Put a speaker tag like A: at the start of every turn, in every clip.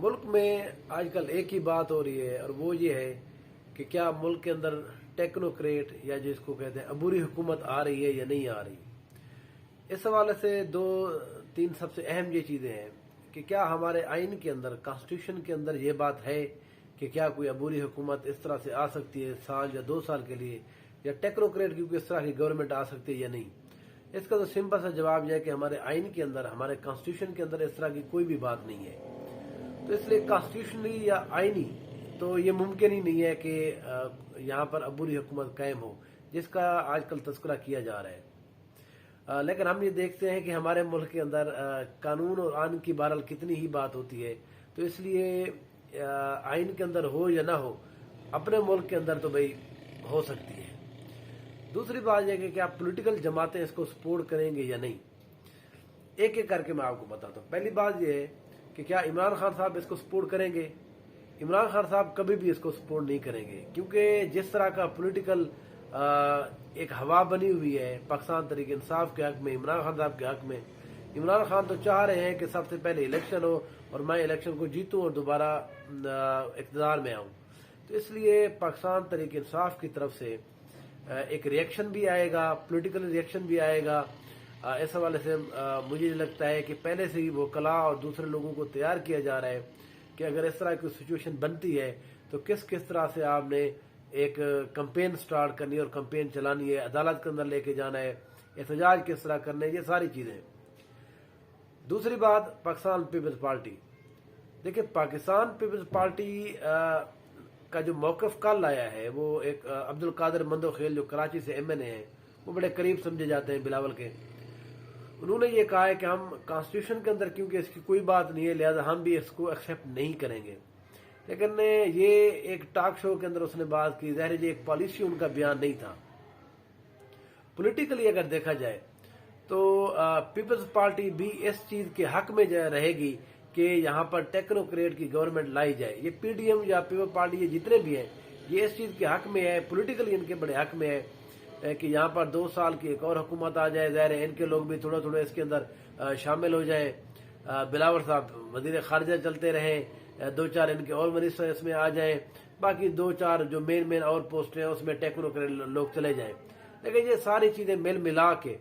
A: मुल्क में आजकल एक ही बात हो रही है और वो ये है कि क्या मुल्क के अंदर टेक्नोक्रेट या जिसको कहते हैं अबूरी हुकूमत आ रही है या नहीं आ रही। इस हवाले से दो तीन सबसे अहम ये चीज़ें हैं कि क्या हमारे आइन के अंदर, कॉन्स्टिट्यूशन के अंदर ये बात है कि क्या कोई अबूरी हुकूमत इस तरह से आ सकती है साल या 2 साल के लिए, या टेक्नोक्रेट की इस तरह की गवर्नमेंट आ सकती है या नहीं। इसका तो सिंपल सा जवाब यह है कि हमारे आइन के अंदर, हमारे कॉन्स्टिट्यूशन के अंदर इस तरह की कोई भी बात नहीं है। तो इसलिए कॉन्स्टिट्यूशनली या आइनी तो ये मुमकिन ही नहीं है कि यहाँ पर अबूरी हुकूमत कायम हो, जिसका आजकल तस्करा किया जा रहा है। लेकिन हम ये देखते हैं कि हमारे मुल्क के अंदर कानून और आइन की बहरहाल कितनी ही बात होती है। तो इसलिए आइन के अंदर हो या ना हो, अपने मुल्क के अंदर तो भाई हो सकती है। दूसरी बात यह कि क्या पॉलिटिकल जमातें इसको सपोर्ट करेंगे या नहीं, एक एक करके मैं आपको बताता हूँ। पहली बात यह है कि क्या इमरान खान साहब इसको सपोर्ट करेंगे। इमरान खान साहब कभी भी इसको सपोर्ट नहीं करेंगे, क्योंकि जिस तरह का पॉलिटिकल एक हवा बनी हुई है पाकिस्तान तहरीक इंसाफ के हक में, इमरान खान साहब के हक में। इमरान खान तो चाह रहे हैं कि सबसे पहले इलेक्शन हो और मैं इलेक्शन को जीतूं और दोबारा इक़्तिदार में आऊं। तो इसलिए पाकिस्तान तहरीक इंसाफ की तरफ से एक रिएक्शन भी आएगा, पॉलिटिकल रिएक्शन भी आएगा। इस हवाले से मुझे लगता है कि पहले से ही वो कला और दूसरे लोगों को तैयार किया जा रहा है कि अगर इस तरह की सिचुएशन बनती है तो किस किस तरह से आपने एक कैंपेन स्टार्ट करनी है और कैंपेन चलानी है, अदालत के अंदर लेके जाना है, एहतजाज किस तरह करने, ये सारी चीज़ें। दूसरी बात, पाकिस्तान पीपल्स पार्टी। देखिए, पाकिस्तान पीपल्स पार्टी का जो मौक़िफ़ कल आया है, वो एक अब्दुल कादिर मंदोखेल जो कराची से MNA हैं, वो बड़े करीब समझे जाते हैं बिलावल के। उन्होंने ये कहा है कि हम कॉन्स्टिट्यूशन के अंदर क्योंकि इसकी कोई बात नहीं है, लिहाजा हम भी इसको एक्सेप्ट नहीं करेंगे। लेकिन ये एक टॉक शो के अंदर उसने बात की, ज़ाहिर है एक पॉलिसी उनका बयान नहीं था। पॉलिटिकली अगर देखा जाए तो पीपल्स पार्टी भी इस चीज़ के हक में रहेगी कि यहाँ पर टेक्नोक्रेट की गवर्नमेंट लाई जाए। ये PDM या पीपल्स पार्टी, ये जितने भी हैं, ये इस चीज़ के हक में है, पॉलिटिकली इनके बड़े हक में है कि यहाँ पर 2 साल की एक और हुकूमत आ जाए। ज़ाहिर है इनके लोग भी थोड़ा थोड़ा इसके अंदर शामिल हो जाए। बिलावल साहब वज़ीर ख़ारिजा चलते रहें, 2-4 इनके और मिनिस्टर इसमें आ जाएं, बाकी 2-4 जो मेन और पोस्ट हैं उसमें टेक्नोक्रेट लोग चले जाएं। लेकिन ये सारी चीज़ें मिल मिला के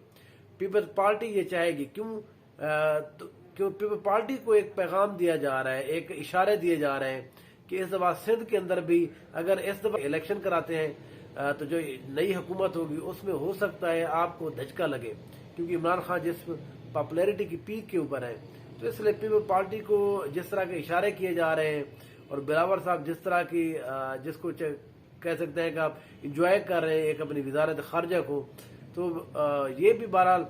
A: पीपल्स पार्टी ये चाहेगी। क्यों पीपल्स पार्टी को एक पैगाम दिया जा रहा है, एक इशारे दिए जा रहे हैं कि इस दफ़ा सिंध के अंदर भी अगर इस दफ़ा इलेक्शन कराते हैं तो जो नई हुकूमत होगी उसमें हो सकता है आपको धचका लगे, क्योंकि इमरान खान जिस पॉपुलैरिटी की पीक के ऊपर है। तो इसलिए पीपल्स पार्टी को जिस तरह के इशारे किए जा रहे हैं और बिलावल साहब जिस तरह की जिसको कह सकते हैं कि आप इंजॉय कर रहे हैं एक अपनी वजारत खारजा को, तो ये भी बहरहाल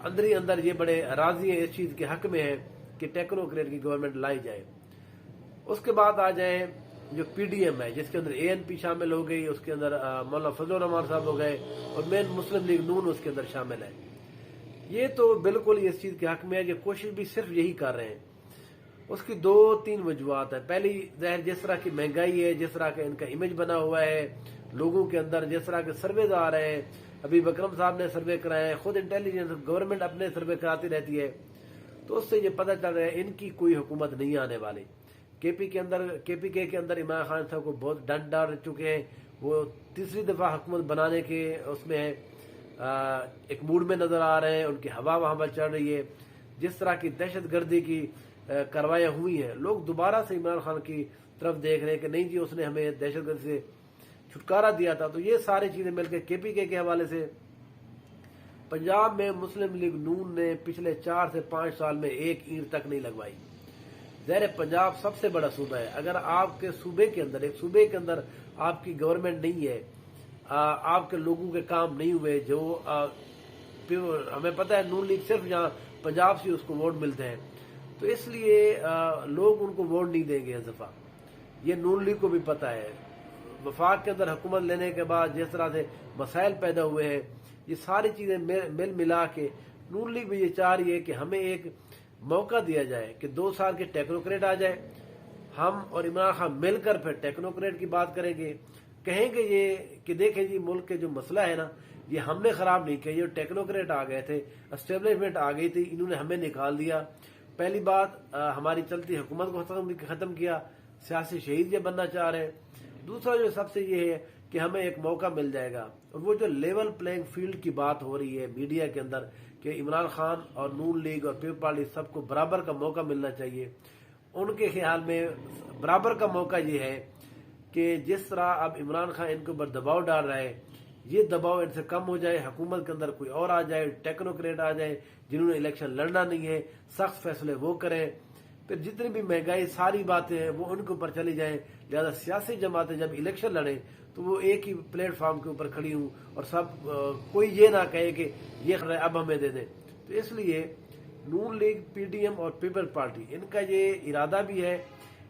A: अंदर ही अंदर ये बड़े राजी हैं, इस चीज़ के हक में है कि टेक्नोक्रेट की गवर्नमेंट लाई जाए। उसके बाद आ जाए जो PDM है, जिसके अंदर ANP शामिल हो गई, उसके अंदर मौलाना फजलुर रहमान साहब हो गए और मेन मुस्लिम लीग नून उसके अंदर शामिल है। ये तो बिल्कुल इस चीज़ के हक में है कि कोशिश भी सिर्फ यही कर रहे हैं। उसकी 2-3 वजूहत है। पहली, ज़ाहिर जिस तरह की महंगाई है, जिस तरह का इनका इमेज बना हुआ है लोगों के अंदर, जिस तरह के सर्वेज आ रहे हैं, अभी बकरम साहब ने सर्वे कराए हैं, खुद इंटेलिजेंस गवर्नमेंट अपने सर्वे कराती रहती है, तो उससे ये पता चल रहा है इनकी कोई हुकूमत नहीं आने वाली। KPK के अंदर इमरान खान साहब को बहुत डंड डाल चुके हैं, वो तीसरी दफ़ा हुकूमत बनाने के उसमें है, एक मूड में नज़र आ रहे हैं, उनकी हवा वहाँ पर चल रही है। जिस तरह की दहशत गर्दी की कार्रवाइयाँ हुई हैं, लोग दोबारा से इमरान खान की तरफ देख रहे हैं कि नहीं जी उसने हमें दहशत गर्दी से छुटकारा दिया था। तो ये सारी चीज़ें मिलकर KPK के हवाले से पंजाब में मुस्लिम लीग नून ने पिछले 4 से 5 साल में एक ईंट तक नहीं लगवाई। ज़ाहिर पंजाब सबसे बड़ा सूबा है, अगर आपके सूबे के अंदर, एक सूबे के अंदर आपकी गवर्नमेंट नहीं है, आपके लोगों के काम नहीं हुए, जो हमें पता है नून लीग सिर्फ जहाँ पंजाब से उसको वोट मिलते हैं, तो इसलिए लोग उनको वोट नहीं देंगे इस दफ़ा। ये नून लीग को भी पता है। वफाक के अंदर हुकूमत लेने के बाद जिस तरह से मसाइल पैदा हुए हैं, ये सारी चीज़ें मिल मिला के नून लीग भी ये चाह रही है कि हमें एक मौका दिया जाए कि 2 साल के टेक्नोक्रेट आ जाए, हम और इमरान खान मिलकर फिर टेक्नोक्रेट की बात करेंगे, कहेंगे ये कि देखें जी मुल्क के जो मसला है ना, ये हमने खराब नहीं किया, ये टेक्नोक्रेट आ गए थे, एस्टेब्लिशमेंट आ गई थी, इन्होंने हमें निकाल दिया, پہلی بات ہماری چلتی حکومت کو ختم کیا، سیاسی شہید یہ بننا چاہ رہے ہیں۔ دوسرا جو سب سے یہ ہے کہ ہمیں ایک موقع مل جائے گا، اور وہ جو لیول پلینگ فیلڈ کی بات ہو رہی ہے میڈیا کے اندر کہ عمران خان اور نون لیگ اور پیپل پارٹی سب کو برابر کا موقع ملنا چاہیے، ان کے خیال میں برابر کا موقع یہ ہے کہ جس طرح اب عمران خان ان کے اوپر دباؤ ڈال رہا ہے، یہ دباؤ ان سے کم ہو جائے، حکومت کے اندر کوئی اور آ جائے، ٹیکنوکریٹ آ جائے جنہوں نے الیکشن لڑنا نہیں ہے، سخت فیصلے وہ کریں، پھر جتنی بھی مہنگائی ساری باتیں ہیں وہ ان کے اوپر چلی جائیں، لہذا سیاسی جماعتیں جب الیکشن لڑیں تو وہ ایک ہی پلیٹ فارم کے اوپر کھڑی ہوں اور سب کوئی یہ نہ کہے کہ یہ اب ہمیں دے دیں۔ تو اس لیے نون لیگ، پی ڈی ایم اور پیپل پارٹی ان کا یہ ارادہ بھی ہے،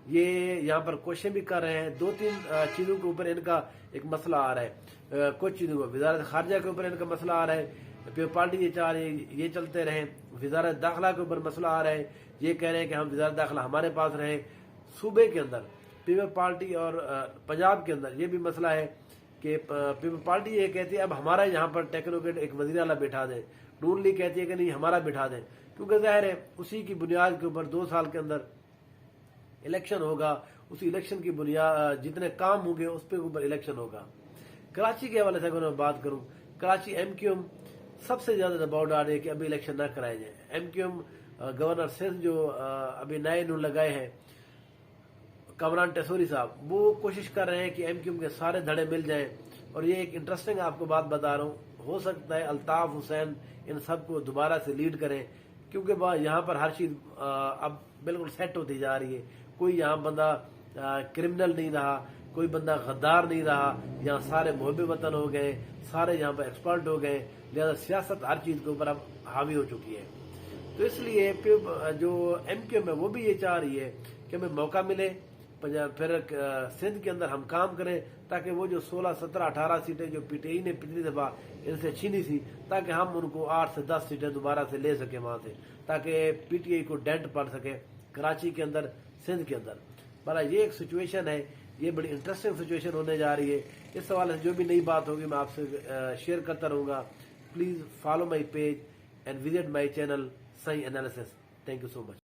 A: یہ یہاں پر کوششیں بھی کر رہے ہیں۔ دو تین چیزوں کے اوپر ان کا ایک مسئلہ آ رہا ہے، کچھ چیزوں کا وزارت خارجہ کے اوپر ان کا مسئلہ آ رہا ہے، پیپل پارٹی یہ چاہ رہے ہیں یہ چلتے رہیں، وزارت داخلہ کے اوپر مسئلہ آ رہا ہے، یہ کہہ رہے ہیں کہ ہم وزارت داخلہ ہمارے پاس رہے۔ صوبے کے اندر پیپل پارٹی اور پنجاب کے اندر یہ بھی مسئلہ ہے کہ پیپل پارٹی یہ کہتی ہے اب ہمارا یہاں پر ٹیکنوکریٹ ایک وزیر اعلیٰ بٹھا دیں، نون لیگ کہتی ہے کہ نہیں ہمارا بٹھا دیں، کیونکہ ظاہر ہے اسی کی بنیاد کے اوپر 2 سال کے اندر الیکشن ہوگا، اسی الیکشن کی بنیاد جتنے کام ہوں گے اس پہ اوپر الیکشن ہوگا۔ کراچی کے حوالے سے اگر میں بات کروں، کراچی ایم کیو ایم سب سے زیادہ دباؤ ڈال رہی ہے کہ ابھی الیکشن نہ کرائے جائیں۔ M Q M governor Sindh جو ابھی نئے انہوں لگائے ہیں کامران ٹیسوری صاحب، وہ کوشش کر رہے ہیں کہ ایم کیو ایم کے سارے دھڑے مل جائیں، اور یہ ایک انٹرسٹنگ آپ کو بات بتا رہا ہوں، ہو سکتا ہے الطاف حسین ان سب کو دوبارہ سے لیڈ کریں، کیونکہ یہاں پر ہر چیز اب بالکل سیٹ ہوتی جا رہی ہے، کوئی یہاں بندہ کرمنل نہیں رہا، کوئی بندہ غدار نہیں رہا، یہاں سارے محب وطن ہو گئے، سارے یہاں پر ایکسپرٹ ہو گئے، لہذا سیاست ہر چیز کے اوپر اب حاوی ہو چکی ہے۔ تو اس لیے جو ایم کیو ایم ہے وہ بھی یہ چاہ رہی ہے کہ ہمیں موقع ملے، پھر سندھ کے اندر ہم کام کریں تاکہ وہ جو 16، 17، 18 سیٹیں جو پی ٹی آئی نے پچھلی دفعہ ان سے چھینی تھی، تاکہ ہم ان کو 8 سے 10 سیٹیں دوبارہ سے لے سکیں وہاں سے، تاکہ پی ٹی آئی کو ڈینٹ پڑ سکے کراچی کے اندر، سندھ کے اندر۔ بڑا یہ ایک سچویشن ہے، یہ بڑی انٹرسٹنگ سچویشن ہونے جا رہی ہے۔ اس حوالے سے جو بھی نئی بات ہوگی میں آپ سے شیئر کرتا رہوں گا۔ Please follow my page and visit my channel psy analysis. Thank you so much.